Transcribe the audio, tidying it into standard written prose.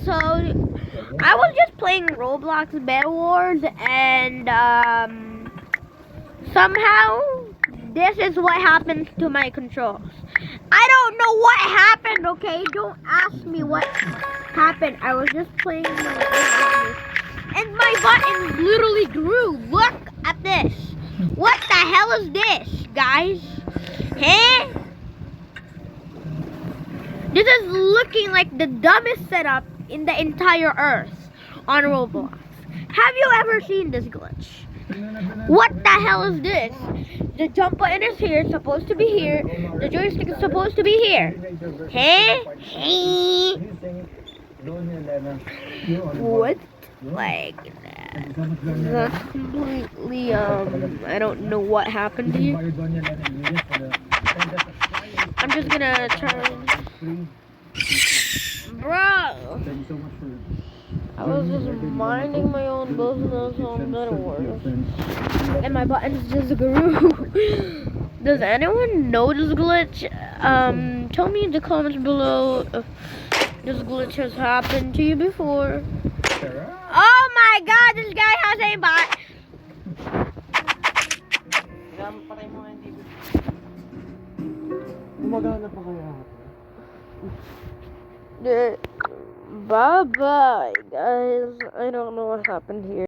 So I was just playing Roblox Bed Wars, and somehow this is what happens to my controls. I don't know what happened. Okay, don't ask me what happened. I was just playing my and my buttons literally grew. Look at this. What the hell is this, guys? Hey? This is looking like the dumbest setup in the entire earth on Roblox. Have you ever seen this glitch? What the hell is this? The jump button is here, it's supposed to be here. The joystick is supposed to be here. Hey? Hey? What? Like that. That's completely, I don't know what happened here. I'm just gonna turn. Bro! I was just minding my own business on Bed Wars. And my buttons just grew. Does anyone know this glitch? Tell me in the comments below if this glitch has happened to you before. Oh my god, this guy has a bot. Bye bye, guys. I don't know what happened here.